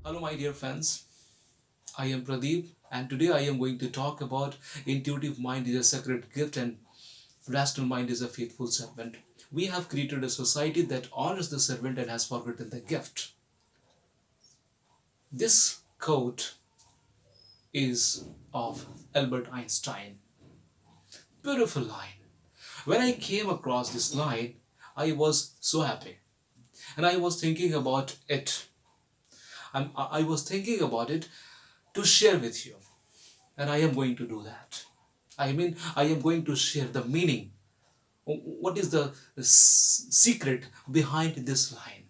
Hello, my dear friends. I am Pradeep, and today I am going to talk about intuitive mind is a sacred gift and rational mind is a faithful servant. We have created a society that honors the servant and has forgotten the gift. This quote is of Albert Einstein. Beautiful line. When I came across this line, I was so happy, and I was thinking about it. I was thinking about it to share with you. And I am going to do that. I am going to share the meaning. What is the secret behind this line?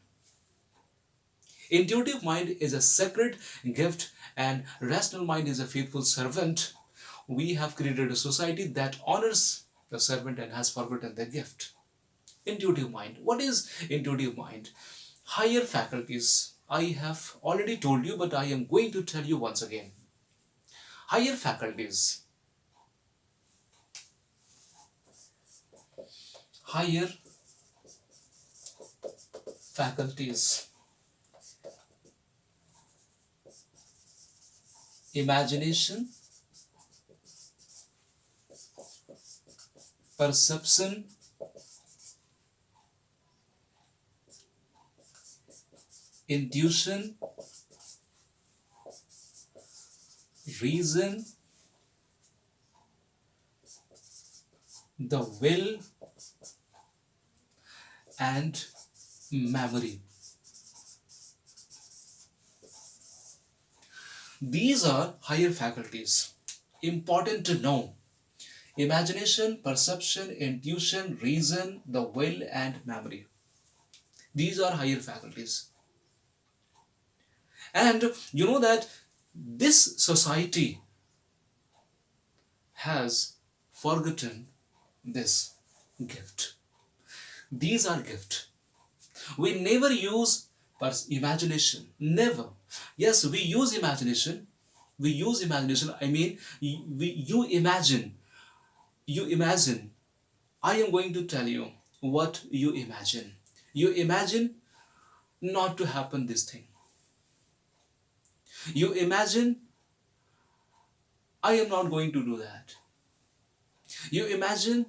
Intuitive mind is a sacred gift, and rational mind is a faithful servant. We have created a society that honors the servant and has forgotten the gift. Intuitive mind. What is intuitive mind? Higher faculties. I have already told you, but I am going to tell you once again. Higher faculties. Higher faculties: imagination, perception, intuition, reason, the will, and memory. These are higher faculties. Important to know. Imagination, perception, intuition, reason, the will, and memory. These are higher faculties. And you know that this society has forgotten this gift. These are gift. We never use imagination. Never. Yes, we use imagination. We use imagination. You imagine. You imagine. I am going to tell you what you imagine. You imagine not to happen this thing. You imagine I am not going to do that. You imagine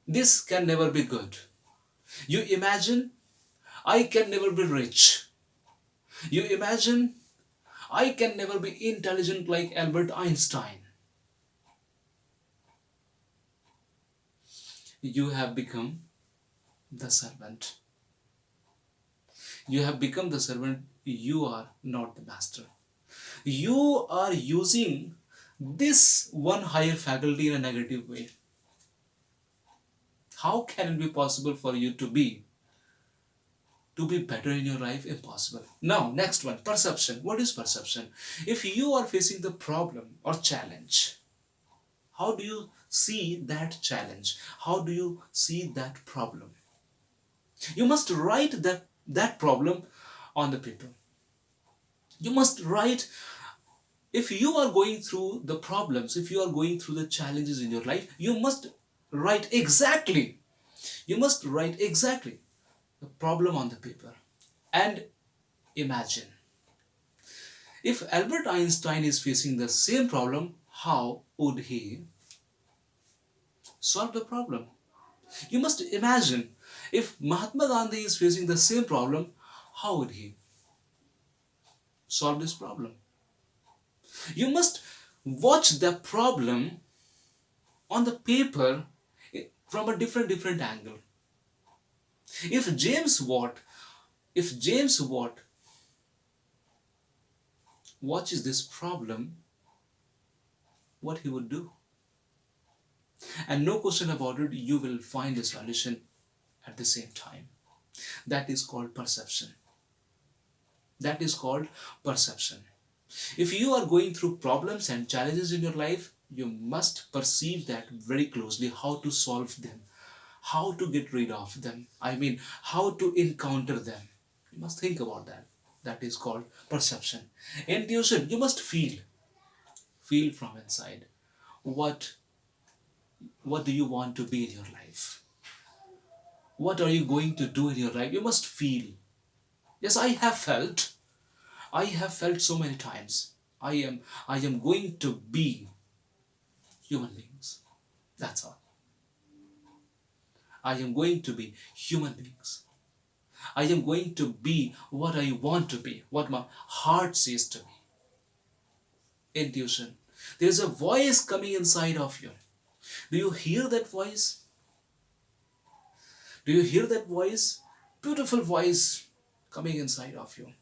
this can never be good. You imagine I can never be rich. You imagine I can never be intelligent like Albert Einstein. You have become the servant. You have become the servant. You are not the master. You are using this one higher faculty in a negative way. How can it be possible for you to be better in your life? Impossible. Now, next one, perception. What is perception? If you are facing the problem or challenge, how do you see that challenge? How do you see that problem? You must write that problem on the paper. You must write. If you are going through the problems, if you are going through the challenges in your life, you must write exactly. You must write exactly the problem on the paper and imagine. If Albert Einstein is facing the same problem, how would he solve the problem? You must imagine. If Mahatma Gandhi is facing the same problem, how would he solve this problem? You must watch the problem on the paper from a different angle. If James Watt watches this problem, what he would do? And no question about it, you will find a solution at the same time. That is called perception. That is called perception. If you are going through problems and challenges in your life, you must perceive that very closely, how to solve them, how to get rid of them. How to encounter them. You must think about that. That is called perception. Intuition, you must feel from inside. What what do you want to be in your life? What are you going to do in your life? You must feel. Yes, I have felt so many times. I am going to be human beings. That's all. I am going to be human beings. I am going to be what I want to be, what my heart says to me. Intuition. There's a voice coming inside of you. Do you hear that voice? Do you hear that voice? Beautiful voice coming inside of you.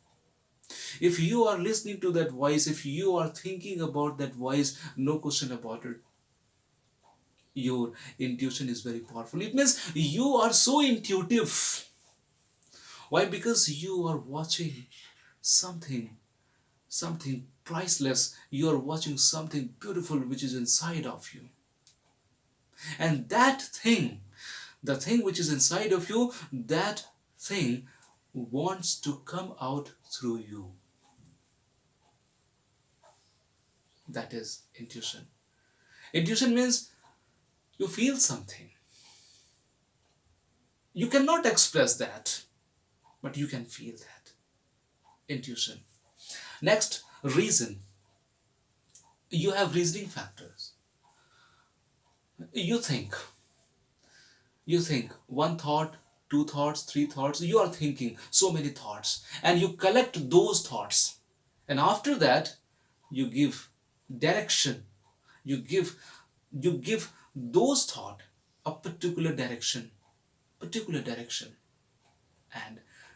If you are listening to that voice, if you are thinking about that voice, no question about it, your intuition is very powerful. It means you are so intuitive. Why? Because you are watching something, something priceless. You are watching something beautiful which is inside of you. And that thing, the thing which is inside of you, that thing wants to come out through you. That is intuition. Intuition means you feel something. You cannot express that, but you can feel that. Intuition. Next, reason. You have reasoning factors. You think. You think one thought, two thoughts, three thoughts. You are thinking so many thoughts, and you collect those thoughts. And after that, you give direction. You give you give those thought a particular direction, and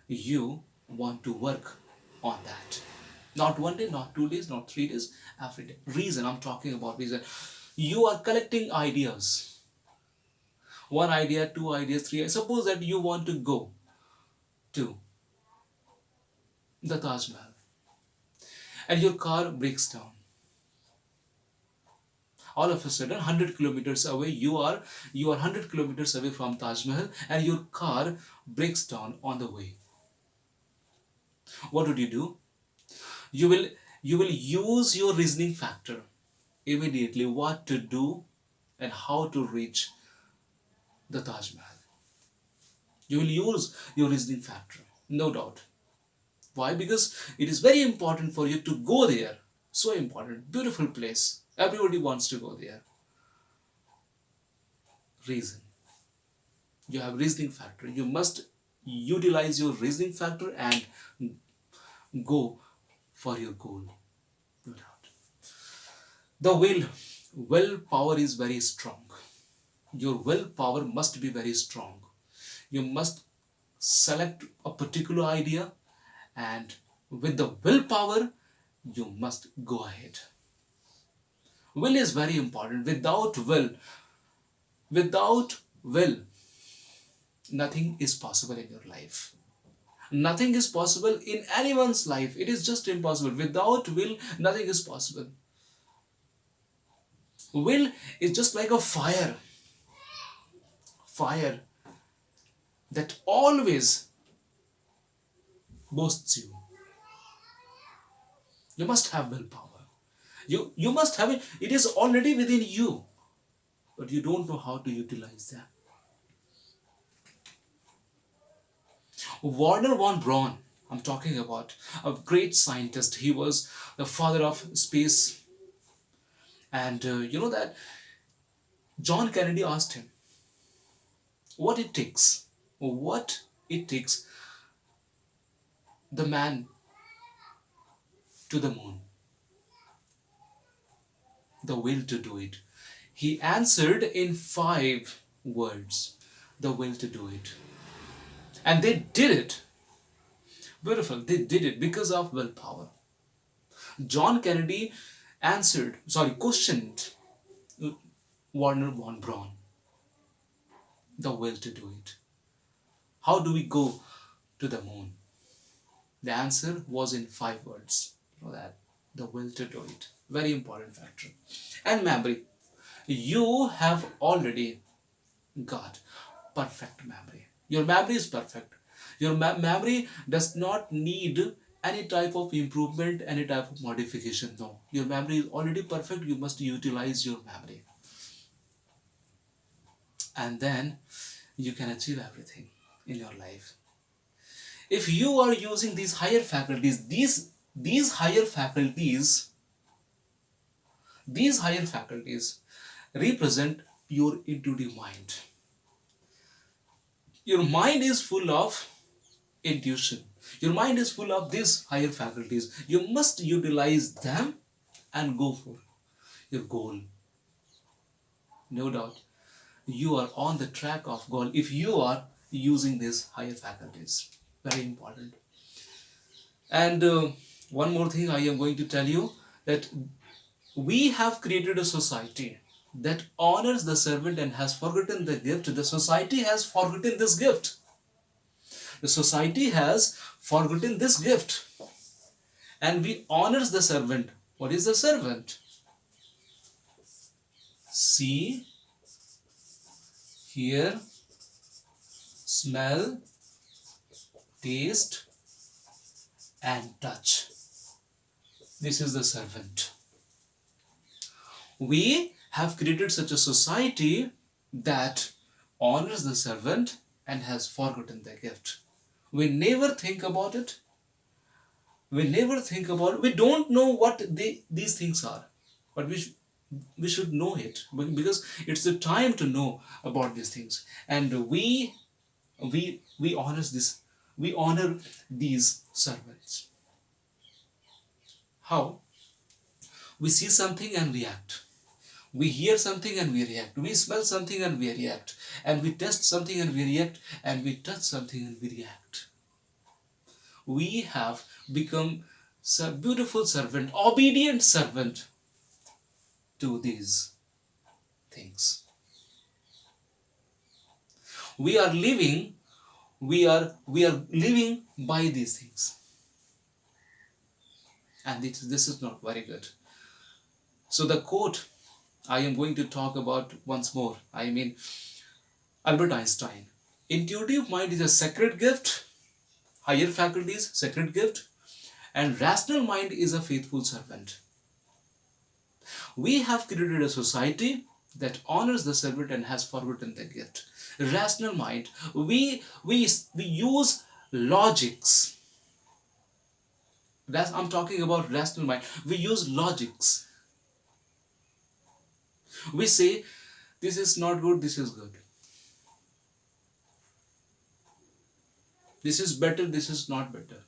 you want to work on that. Not 1 day, not 2 days, not 3 days, every day. Reason, I'm talking about reason. You are collecting ideas. One idea, two ideas, three ideas. Suppose that you want to go to the Taj Mahal and your car breaks down. All of a sudden, 100 kilometers away, you are 100 kilometers away from Taj Mahal, and your car breaks down on the way. What would you do? You will use your reasoning factor immediately, what to do and how to reach the Taj Mahal. You will use your reasoning factor, no doubt. Why? Because it is very important for you to go there. So important, beautiful place. Everybody wants to go there. Reason. You have reasoning factor. You must utilize your reasoning factor and go for your goal. No doubt. The willpower is very strong. Your willpower must be very strong. You must select a particular idea, and with the willpower, you must go ahead. Will is very important. Without will, nothing is possible in your life. Nothing is possible in anyone's life. It is just impossible. Without will, nothing is possible. Will is just like a fire that always boasts you. You must have willpower. You must have it. It is already within you, but you don't know how to utilize that. Werner von Braun, I'm talking about a great scientist. He was the father of space, and you know that John Kennedy asked him what it takes, what it takes the man to the moon, the will to do it. He answered in 5 words, the will to do it. And they did it. Beautiful. They did it because of willpower. John Kennedy questioned Werner von Braun, the will to do it. How do we go to the moon? The answer was in 5 words. You know that. The will to do it. Very important factor. And memory. You have already got perfect memory. Your memory is perfect. Your memory does not need any type of improvement, any type of modification. No. Your memory is already perfect. You must utilize your memory. And then you can achieve everything in your life. If you are using these higher faculties, these higher faculties, these higher faculties represent your intuitive mind. Your mind is full of intuition. Your mind is full of these higher faculties. You must utilize them and go for your goal. No doubt, you are on the track of goal if you are using these higher faculties. Very important. And one more thing I am going to tell you, that we have created a society that honors the servant and has forgotten the gift. The society has forgotten this gift. The society has forgotten this gift. And we honors the servant. What is the servant? See, hear, smell, taste, and touch. This is the servant. We have created such a society that honors the servant and has forgotten the gift. We never think about it. We never think about it. We don't know what these things are. But we should know it, because it's the time to know about these things. And we honor this. We honor these servants. How? We see something and we act. We hear something and we react. We smell something and we react. And we taste something and we react. And we touch something and we react. We have become a beautiful servant, obedient servant to these things. We are living by these things. And this is not very good. So the quote I am going to talk about once more, Albert Einstein. Intuitive mind is a sacred gift, higher faculties, sacred gift, and rational mind is a faithful servant. We have created a society that honors the servant and has forgotten the gift. Rational mind, we use logics. I'm talking about rational mind. We use logics. We say, this is not good, this is good. This is better, this is not better.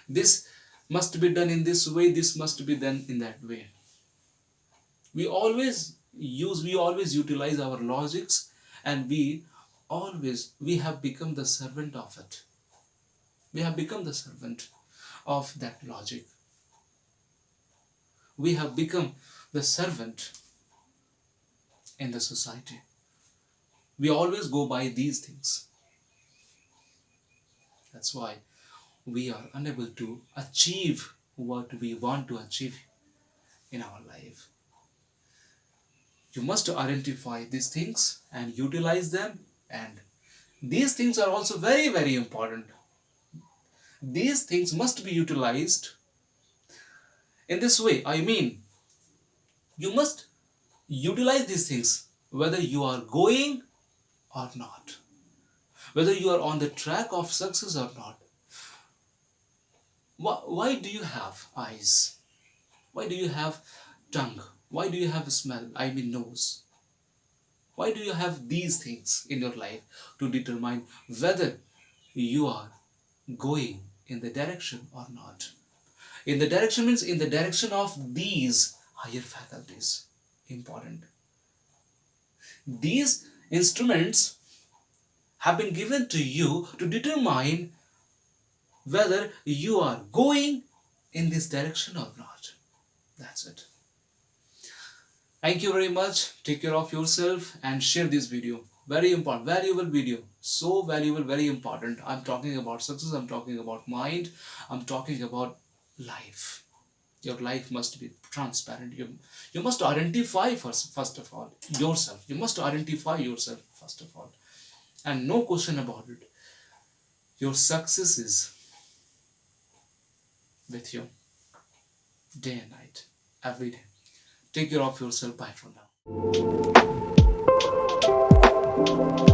This must be done in this way, this must be done in that way. We always utilize our logics, and we have become the servant of it. We have become the servant of that logic. We have become the servant in the society. We always go by these things. That's why we are unable to achieve what we want to achieve in our life. You must identify these things and utilize them, and these things are also very, very important. These things must be utilized in this way. You must utilize these things whether you are going or not, whether you are on the track of success or not. Why do you have eyes? Why do you have tongue? Why do you have a smell? Nose. Why do you have these things in your life? To determine whether you are going in the direction or not. In the direction means in the direction of these higher faculties. Important. These instruments have been given to you to determine whether you are going in this direction or not. That's it. Thank you very much. Take care of yourself and share this video. Very important, valuable video. So valuable, very important. I'm talking about success, I'm talking about mind, I'm talking about life. Your life must be transparent. You must identify first of all yourself. You must identify yourself first of all. And no question about it. Your success is with you day and night, every day. Take care of yourself. Bye for now.